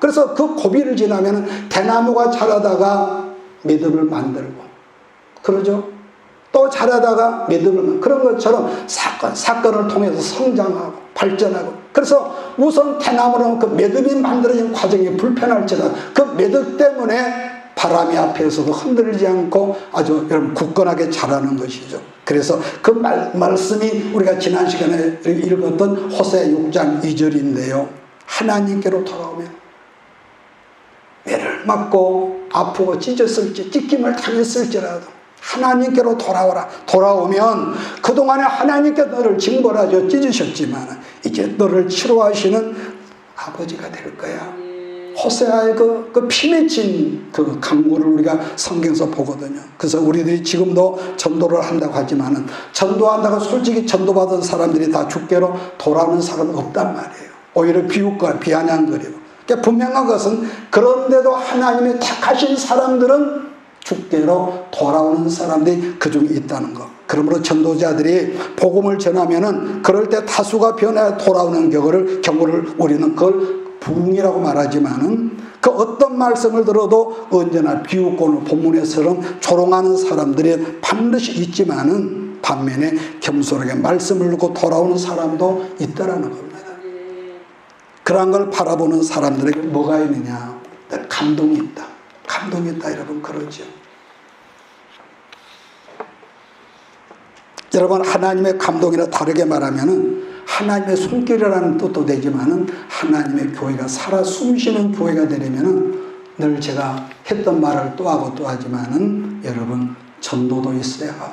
그래서 그 고비를 지나면 대나무가 자라다가 매듭을 만들고, 그러죠? 또 자라다가 매듭을, 그런 것처럼 사건을 통해서 성장하고 발전하고. 그래서 우선 대나무는 그 매듭이 만들어진 과정이 불편할지라도 그 매듭 때문에 바람이 앞에서도 흔들리지 않고 아주 여러분 굳건하게 자라는 것이죠. 그래서 그 말씀이 우리가 지난 시간에 읽었던 호세 6장 2절인데요. 하나님께로 돌아오면 매를 맞고 아프고 찢었을지 찢김을 당했을지라도 하나님께로 돌아오라. 돌아오면 그동안에 하나님께 너를 징벌하죠. 찢으셨지만 이제 너를 치료하시는 아버지가 될 거야. 호세아의 그 피 맺힌 그 강구를 우리가 성경에서 보거든요. 그래서 우리들이 지금도 전도를 한다고 하지만은, 전도한다고 솔직히 전도받은 사람들이 다 주께로 돌아오는 사람은 없단 말이에요. 오히려 비웃고 비아냥거리고. 그러니까 분명한 것은 그런데도 하나님이 택하신 사람들은 주께로 돌아오는 사람들이 그 중에 있다는 것. 그러므로 전도자들이 복음을 전하면은 그럴 때 다수가 변해 돌아오는 경우를 우리는 그걸 부흥이라고 말하지만은, 그 어떤 말씀을 들어도 언제나 비웃고는 본문에처럼 조롱하는 사람들이 반드시 있지만은 반면에 겸손하게 말씀을 듣고 돌아오는 사람도 있다라는 겁니다. 그러한 걸 바라보는 사람들에게 뭐가 있느냐? 감동이 있다. 감동이 있다, 여러분. 그러죠. 여러분, 하나님의 감동이나 다르게 말하면은 하나님의 손길이라는 뜻도 되지만은 하나님의 교회가 살아 숨쉬는 교회가 되려면은 늘 제가 했던 말을 또 하고 또 하지만은 여러분, 전도도 있어야 하고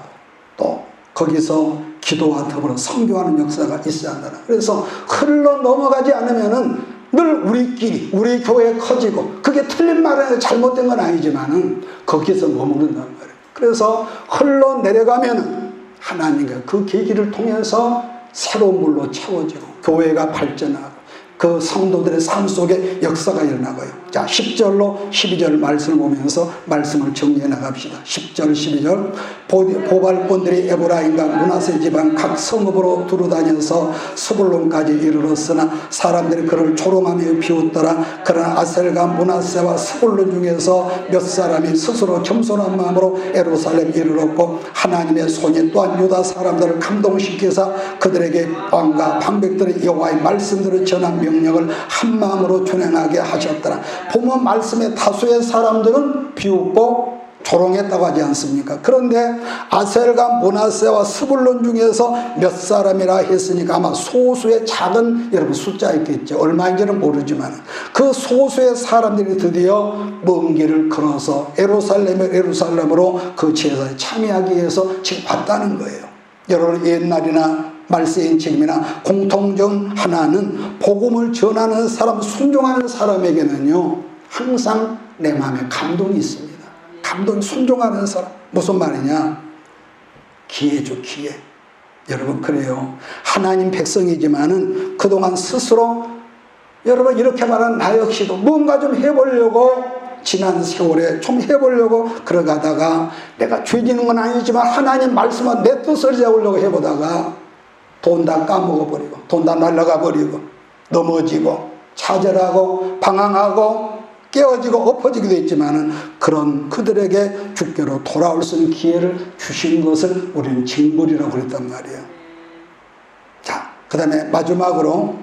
또 거기서 기도와 더불어 선교하는 역사가 있어야 한다. 그래서 흘러 넘어가지 않으면은 늘 우리끼리 우리 교회 커지고, 그게 틀린 말은 잘못된 건 아니지만은 거기서 머무른단 말이에요. 그래서 흘러 내려가면은 하나님과 그 계기를 통해서 새로운 물로 채워지고 교회가 발전하고, 그 성도들의 삶 속에 역사가 일어나고요. 자, 10절로 12절 말씀을 보면서 말씀을 정리해 나갑시다. 10절 12절 보발꾼들이 에브라임과 므낫세 지방 각 성읍으로 두루다녀서 스불론까지 이르렀으나 사람들이 그를 조롱하며 비웃더라. 그러나 아셀과 므낫세와 스불론 중에서 몇 사람이 스스로 겸손한 마음으로 예루살렘 이르렀고 하나님의 손이 또한 유다 사람들을 감동시켜서 그들에게 왕과 방백들의 여호와의 말씀들을 전한 명령을 한 마음으로 준행하게 하셨더라. 보면 말씀에 다수의 사람들은 비웃고 조롱했다고 하지 않습니까? 그런데 아셀과 므낫세와 스불론 중에서 몇 사람이라 했으니까 아마 소수의 작은 여러분 숫자였겠죠. 얼마인지는 모르지만 그 소수의 사람들이 드디어 먼 길을 걸어서 예루살렘으로 그 제사에 참여하기 위해서 지금 왔다는 거예요. 여러분 옛날이나 말세인 지금이나 공통점 하나는 복음을 전하는 사람, 순종하는 사람에게는요 항상 내 마음에 감동이 있습니다. 감동, 순종하는 사람. 무슨 말이냐? 기회죠, 기회. 여러분 그래요. 하나님 백성이지만은 그동안 스스로 여러분 이렇게 말하는 나 역시도 뭔가 좀 해보려고 지난 세월에 좀 해보려고 그러가다가 내가 죄지는 건 아니지만 하나님 말씀과 내 뜻을 세우려고 해보다가 돈 다 까먹어버리고 돈 다 날라가 버리고 넘어지고 차절하고 방황하고 깨어지고 엎어지기도 했지만은 그런 그들에게 주께로 돌아올 수 있는 기회를 주신 것을 우리는 징벌이라고 그랬단 말이에요. 자, 그 다음에 마지막으로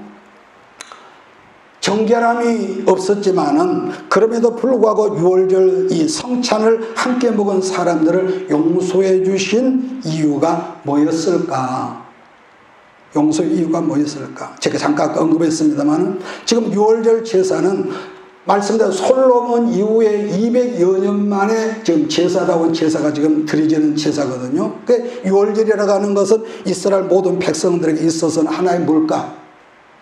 정결함이 없었지만은 그럼에도 불구하고 유월절 이 성찬을 함께 먹은 사람들을 용서해 주신 이유가 뭐였을까? 용서의 이유가 뭐였을까? 제가 잠깐 언급했습니다만 지금 유월절 제사는 말씀대로 솔로몬 이후에 200여 년 만에 지금 제사다운 제사가 지금 드려지는 제사거든요. 그 유월절이라고 하는 것은 이스라엘 모든 백성들에게 있어서는 하나의 뭘까?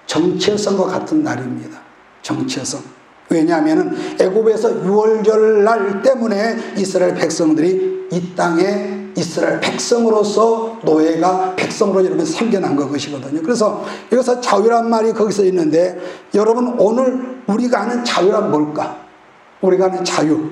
정체성과 같은 날입니다. 정체성. 왜냐하면 애굽에서 유월절 날 때문에 이스라엘 백성들이 이 땅에 이스라엘 백성으로서 노예가 백성으로 여러분 생겨난 것이거든요. 그래서 여기서 자유란 말이 거기서 있는데 여러분 오늘 우리가 아는 자유란 뭘까? 우리가 아는 자유.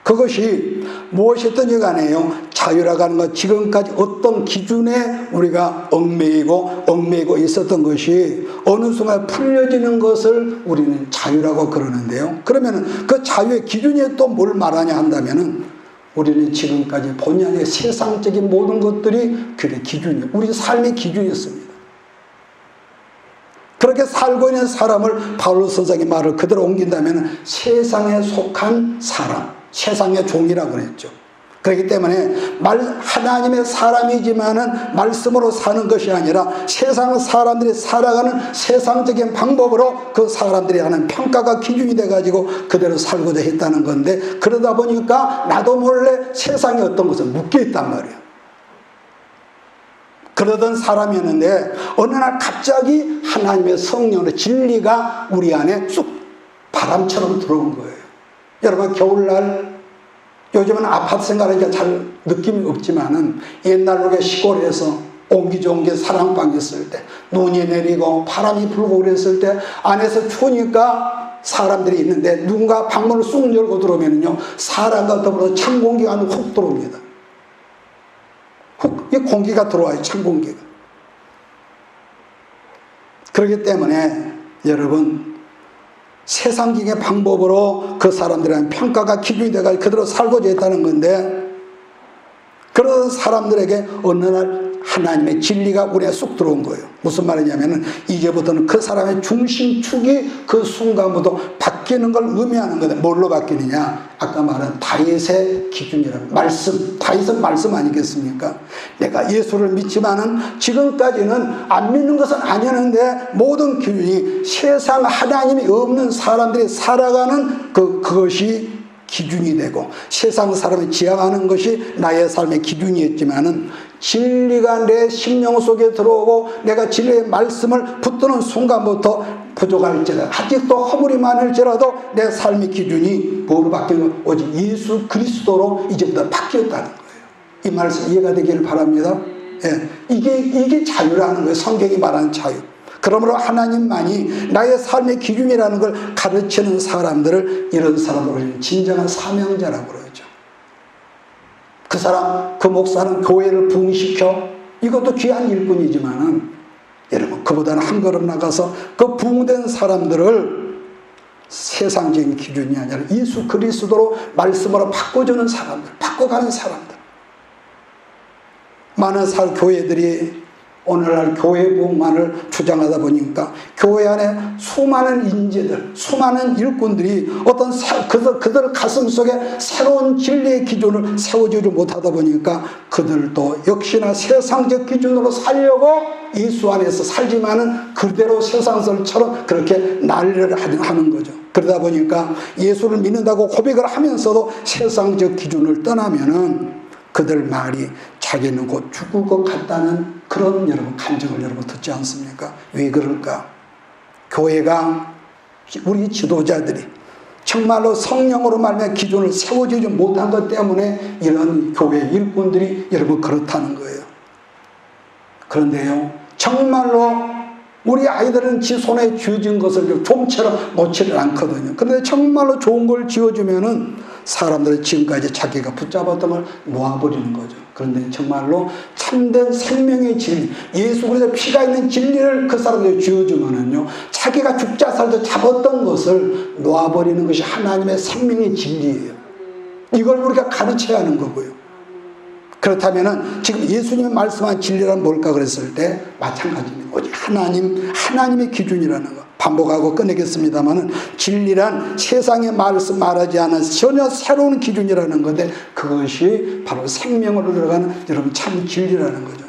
그것이 무엇이든 간에요. 자유라고 하는 것 지금까지 어떤 기준에 우리가 얽매이고 있었던 것이 어느 순간 풀려지는 것을 우리는 자유라고 그러는데요. 그러면 그 자유의 기준이 또 뭘 말하냐 한다면은 우리는 지금까지 본의 아니게 세상적인 모든 것들이 그게 기준이에요. 우리 삶의 기준이었습니다. 그렇게 살고 있는 사람을 바울로 선생의 말을 그대로 옮긴다면 세상에 속한 사람, 세상의 종이라고 그랬죠. 그렇기 때문에 하나님의 사람이지만은 말씀으로 사는 것이 아니라 세상 사람들이 살아가는 세상적인 방법으로 그 사람들이 하는 평가가 기준이 돼가지고 그대로 살고자 했다는 건데 그러다 보니까 나도 몰래 세상에 어떤 것을 묶여 있단 말이에요. 그러던 사람이었는데 어느 날 갑자기 하나님의 성령의 진리가 우리 안에 쑥 바람처럼 들어온 거예요. 여러분 겨울날 요즘은 아파트 생활하니까 잘 느낌이 없지만은 옛날로 시골에서 옹기 좋은 게 사랑방이었을 때 눈이 내리고 바람이 불고 그랬을 때 안에서 추우니까 사람들이 있는데 누군가 방문을 쑥 열고 들어오면요 사람과 더불어 찬 공기가 훅 들어옵니다. 훅 이 공기가 들어와요. 찬 공기가. 그렇기 때문에 여러분 세상적인 방법으로 그 사람들의 평가가 기준이 돼가지고 그대로 살고자 했다는 건데 그런 사람들에게 어느 날 하나님의 진리가 우리에 쑥 들어온 거예요. 무슨 말이냐면은 이제부터는 그 사람의 중심축이 그 순간부터 바뀌는 걸 의미하는 거다. 뭘로 바뀌느냐? 아까 말한 다윗의 기준이라는 말씀. 다윗은 말씀 아니겠습니까? 내가 예수를 믿지만은 지금까지는 안 믿는 것은 아니었는데 모든 기준이 세상 하나님이 없는 사람들이 살아가는 그것이 기준이 되고 세상 사람이 지향하는 것이 나의 삶의 기준이었지만은 진리가 내 심령 속에 들어오고 내가 진리의 말씀을 붙드는 순간부터 부족할지라도 아직도 허물이 많을지라도 내 삶의 기준이 뭐로 바뀌는 오직 예수 그리스도로 이제부터 바뀌었다는 거예요. 이 말씀 이해가 되기를 바랍니다. 예, 이게 자유라는 거예요. 성경이 말하는 자유. 그러므로 하나님만이 나의 삶의 기준이라는 걸 가르치는 사람들을 이런 사람으로 진정한 사명자라고 그러죠. 그 사람, 그 목사는 교회를 부흥시켜, 이것도 귀한 일꾼이지만은 여러분 그보다는 한 걸음 나가서 그 부흥된 사람들을 세상적인 기준이 아니라 예수 그리스도로 말씀으로 바꿔주는 사람들, 바꿔가는 사람들. 많은 교회들이 오늘날 교회 부흥만을 주장하다 보니까 교회 안에 수많은 인재들, 수많은 일꾼들이 어떤 그들 가슴 속에 새로운 진리의 기준을 세워주지 못하다 보니까 그들도 역시나 세상적 기준으로 살려고 예수 안에서 살지만은 그대로 세상설처럼 그렇게 난리를 하는 거죠. 그러다 보니까 예수를 믿는다고 고백을 하면서도 세상적 기준을 떠나면은 그들 말이 자기는 곧 죽을 것 같다는 그런 여러분 감정을 여러분 듣지 않습니까? 왜 그럴까? 교회가 우리 지도자들이 정말로 성령으로 말미암아 기준을 세워주지 못한 것 때문에 이런 교회 일꾼들이 여러분 그렇다는 거예요. 그런데요, 정말로 우리 아이들은 지 손에 쥐어진 것을 좀처럼 놓지를 않거든요. 그런데 정말로 좋은 걸 쥐어주면은 사람들은 지금까지 자기가 붙잡았던 걸 놓아버리는 거죠. 그런데 정말로 참된 생명의 진리, 예수 그리스도의 피가 있는 진리를 그 사람들이 쥐어주면은요, 자기가 죽자 살자 잡았던 것을 놓아버리는 것이 하나님의 생명의 진리예요. 이걸 우리가 가르쳐야 하는 거고요. 그렇다면은 지금 예수님이 말씀한 진리란 뭘까 그랬을 때 마찬가지입니다. 오직 하나님의 기준이라는 거. 반복하고 끝내겠습니다만은 진리란 세상에 말하지 않은 전혀 새로운 기준이라는 건데 그것이 바로 생명으로 들어가는 여러분 참 진리라는 거죠.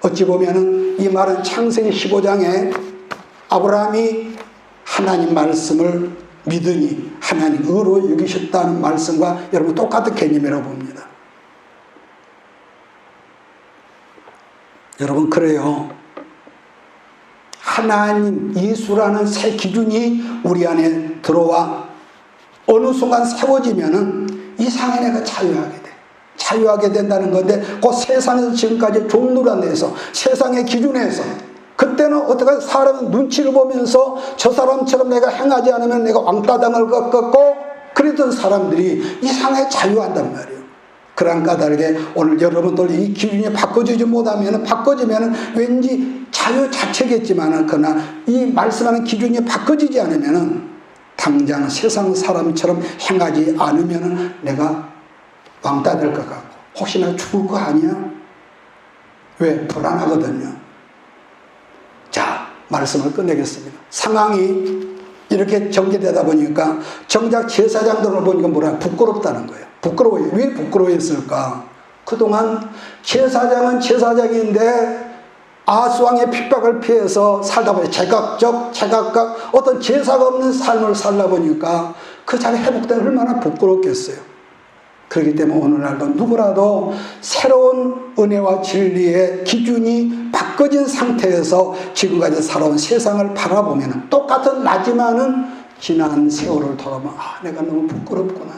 어찌 보면은 이 말은 창세기 15장에 아브라함이 하나님 말씀을 믿으니 하나님 의로 여기셨다는 말씀과 여러분 똑같은 개념이라고 봅니다. 여러분 그래요. 하나님 예수라는 새 기준이 우리 안에 들어와 어느 순간 세워지면은 이 상에 내가 자유하게 된다는 건데 그 세상에서 지금까지 종노란에서 세상의 기준에서 그때는 어떻게 사람은 눈치를 보면서 저 사람처럼 내가 행하지 않으면 내가 왕따 당할 것 같고 그랬던 사람들이 이 상에 자유한단 말이에요. 그런 까닭에 오늘 여러분들 이 기준이 바꿔지지 못하면 바꿔지면 왠지 자유 자체겠지만 그러나 이 말씀하는 기준이 바꿔지지 않으면 당장 세상 사람처럼 행하지 않으면 내가 왕따 될 것 같고 혹시나 죽을 거 아니야? 왜? 불안하거든요. 자, 말씀을 끝내겠습니다. 상황이 이렇게 전개되다 보니까 정작 제사장들을 보니까 뭐라 부끄럽다는 거예요. 부끄러워요. 왜 부끄러워했을까? 그동안 제사장은 제사장인데 아수왕의 핍박을 피해서 살다 보니 제각각 어떤 제사가 없는 삶을 살다 보니까 그 자리 회복되면 얼마나 부끄럽겠어요. 그렇기 때문에 오늘날도 누구라도 새로운 은혜와 진리의 기준이 바꿔진 상태에서 지금까지 살아온 세상을 바라보면 똑같은 나지만은 지난 세월을 돌아보면 내가 너무 부끄럽구나.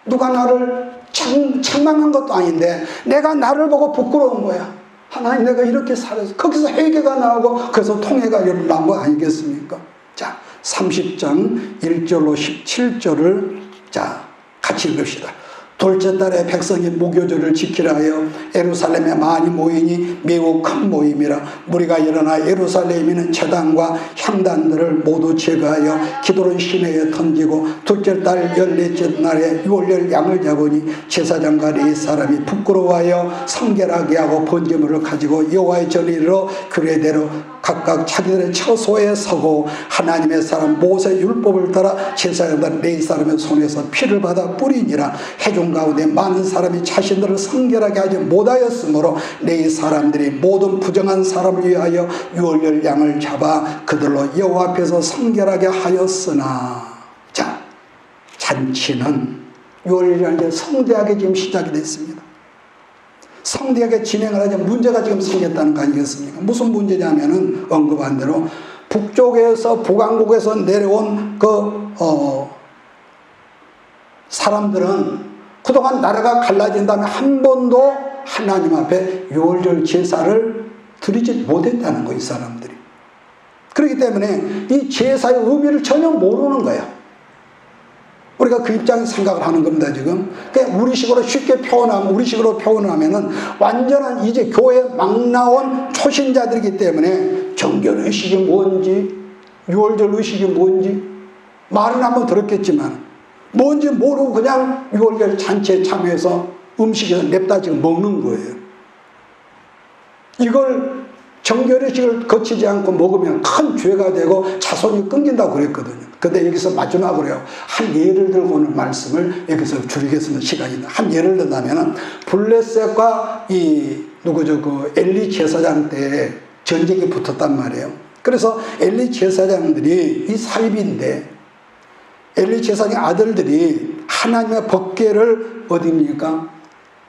누가 나를 책망한 것도 아닌데 내가 나를 보고 부끄러운 거야. 하나님 내가 이렇게 살아서 거기서 회개가 나오고 그래서 통회가 일어난 거 아니겠습니까? 자, 30장 1절로 17절을 자 같이 읽읍시다. 둘째 달에 백성이 무교절을 지키라 하여 예루살렘에 많이 모이니 매우 큰 모임이라. 무리가 일어나 예루살렘에는 제단과 향단들을 모두 제거하여 기도를 시내에 던지고 둘째 달 14째 날에 유월절 양을 잡으니 제사장과 레위 사람이 부끄러워하여 성결하게 하고 번제물을 가지고 여호와의 전의로 규례대로 각각 자기들의 처소에 서고 하나님의 사람 모세 율법을 따라 제사장과 레위 사람의 손에서 피를 받아 뿌리니라. 회중 가운데 많은 사람이 자신들을 성결하게 하지 못하였으므로 레위 사람들이 모든 부정한 사람을 위하여 유월절 양을 잡아 그들로 여호와 앞에서 성결하게 하였으나. 자, 잔치는 유월절이 이제 성대하게 지금 시작이 됐습니다. 성대하게 진행을 하자 문제가 지금 생겼다는 거 아니겠습니까? 무슨 문제냐면은 언급한 대로 북쪽에서 북왕국에서 내려온 사람들은 그동안 나라가 갈라진 다음에 한 번도 하나님 앞에 유월절 제사를 드리지 못했다는 거예요, 이 사람들이. 그렇기 때문에 이 제사의 의미를 전혀 모르는 거예요. 우리가 그 입장에서 생각을 하는 겁니다, 지금. 그러니까 우리식으로 쉽게 표현하면, 우리식으로 표현하면은 완전한 이제 교회에 막 나온 초신자들이기 때문에 정결 의식이 뭔지, 유월절 의식이 뭔지, 말은 한번 들었겠지만, 뭔지 모르고 그냥 유월절 잔치에 참여해서 음식에서 냅다 지금 먹는 거예요. 이걸 정결의식을 거치지 않고 먹으면 큰 죄가 되고 자손이 끊긴다고 그랬거든요. 근데 여기서 마지막으로요, 한 예를 들고 오늘 말씀을 여기서 줄이겠습니다. 시간이. 한 예를 든다면은, 블레셋과 그 엘리 제사장 때 전쟁이 붙었단 말이에요. 그래서 엘리 제사장들이 이 사입인데, 엘리 제사장 아들들이 하나님의 법궤를 어디입니까?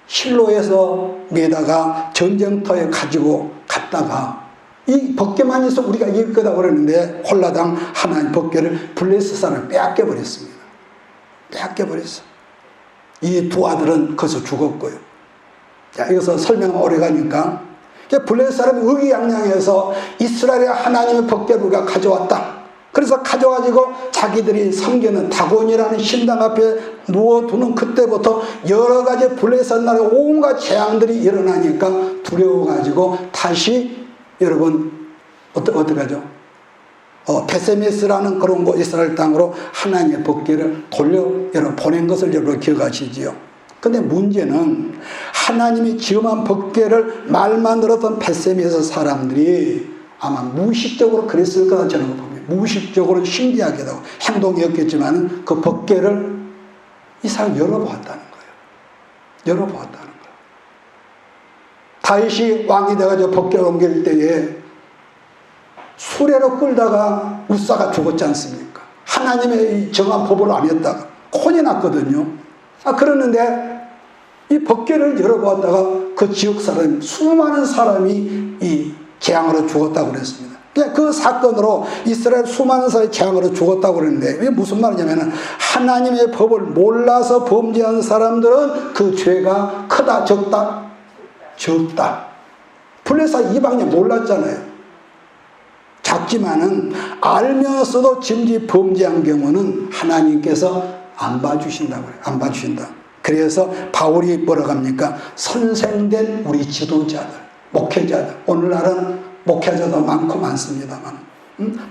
실로에서 매다가 전쟁터에 가지고 갔다가 이 법궤만 있어 우리가 이길 거다 그랬는데 홀라당 하나님 법궤를 블레셋 사람을 빼앗겨 버렸습니다. 빼앗겨 버렸어. 이 두 아들은 거기서 죽었고요. 자, 여기서 설명은 오래 가니까 블레셋 사람이 의기양양해서 이스라엘의 하나님의 법궤를 우리가 가져왔다. 그래서 가져가지고 자기들이 섬기는 다곤이라는 신당 앞에 누워두는 그때부터 여러 가지 블레셋 나라의 온갖 재앙들이 일어나니까 두려워가지고 다시 여러분 어떻게 하죠? 베세메스라는 그런 곳 이스라엘 땅으로 하나님의 법궤를 여러분 보낸 것을 여러분 기억하시지요. 근데 문제는 하나님이 지음한 법궤를 말만 들었던 베세메스 사람들이 아마 무의식적으로 그랬을 거다 저는 봅니다. 무의식적으로 신기하게도 행동이었겠지만 그 법궤를 이 사람이 열어보았다는 거예요. 열어보았다는 거예요. 다윗이 왕이 돼가지고 법궤를 옮길 때에 수레로 끌다가 우사가 죽었지 않습니까? 하나님의 정한 법을 안 했다가 콘이 났거든요. 그러는데 이 법궤를 열어보았다가 그 지역 사람 수많은 사람이 이 재앙으로 죽었다고 그랬습니다. 그 사건으로 이스라엘 수많은 사람이 재앙으로 죽었다고 그러는데 이게 무슨 말이냐면 하나님의 법을 몰라서 범죄한 사람들은 그 죄가 크다 적다? 적다. 블레셋 이방인 몰랐잖아요. 작지만은 알면서도 짐짓 범죄한 경우는 하나님께서 안 봐주신다고 그래요. 안 봐주신다. 그래서 바울이 뭐라고 합니까? 선생된 우리 지도자들, 목회자들. 오늘날은 목회자도 많고 많습니다만,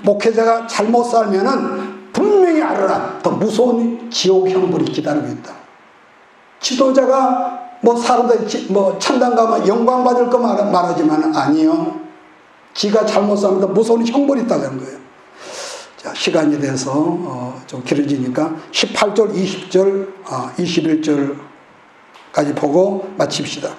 목회자가 잘못 살면은 분명히 알아라. 더 무서운 지옥 형벌이 기다리고 있다. 지도자가 사람들 천당 가면 영광 받을 거 말하지만 아니요. 지가 잘못 살면 더 무서운 형벌이 있다는 거예요. 자, 시간이 돼서 좀 길어지니까 18절, 20절, 21절까지 보고 마칩시다.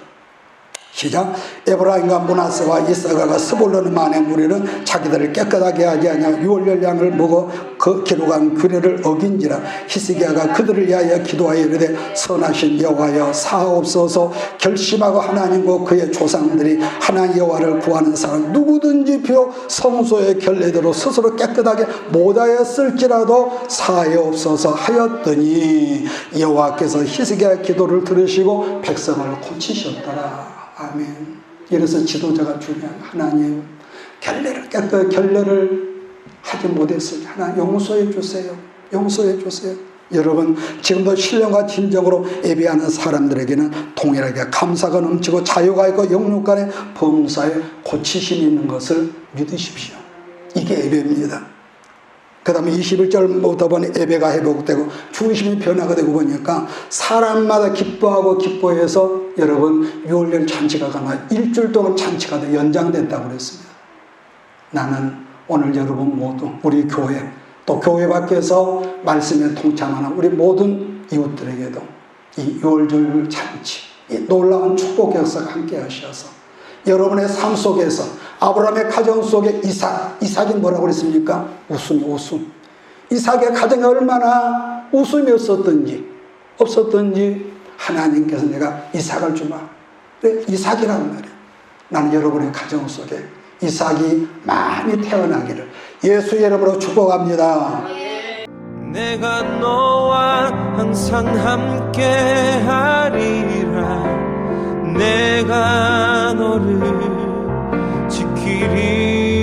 시작. 에브라임과 므낫세와 이사가가 스불론 만의 무리는 자기들을 깨끗하게 하지 아니하고 유월절 양을 먹어 그 기록한 규례를 어긴지라. 히스기야가 그들을 위하여 기도하여 이르되 선하신 여호와여 사하옵소서. 결심하고 하나님과 그의 조상들이 하나님 여호와를 구하는 사람 누구든지 비록 성소의 결례대로 스스로 깨끗하게 못하였을지라도 사하옵소서 하였더니 여호와께서 히스기야의 기도를 들으시고 백성을 고치셨더라. 아멘. 이래서 지도자가 중요한 하나님 결례를 하지 못했으니 하나님 용서해 주세요. 용서해 주세요. 여러분 지금도 신령과 진정으로 예배하는 사람들에게는 동일하게 감사가 넘치고 자유가 있고 영육 간의 범사에 고치심이 있는 것을 믿으십시오. 이게 예배입니다. 그 다음에 21절부터 보니 예배가 회복되고 중심이 변화가 되고 보니까 사람마다 기뻐해서 여러분 유월절 잔치가 가면 일주일 동안 잔치가 연장됐다고 그랬습니다. 나는 오늘 여러분 모두 우리 교회 또 교회 밖에서 말씀에 동참하는 우리 모든 이웃들에게도 이 유월절 잔치 이 놀라운 축복 역사가 함께 하셔서 여러분의 삶 속에서 아브라함의 가정 속에 이삭이 뭐라고 그랬습니까? 웃음. 이삭의 가정에 얼마나 웃음이 없었던지 하나님께서 내가 이삭을 주마. 그래, 이삭이란 말이에요. 나는 여러분의 가정 속에 이삭이 많이 태어나기를 예수 이름으로 축복합니다. 내가 너와 항상 함께 하리라. 내가 너를 지키리라.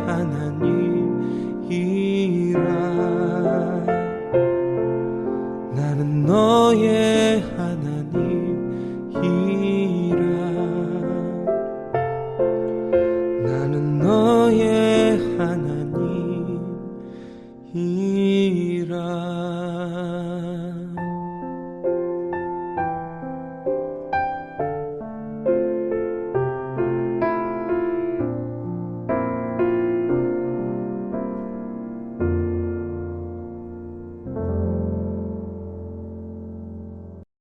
하나님이라. 나는 너의 하나님이라. 나는 너의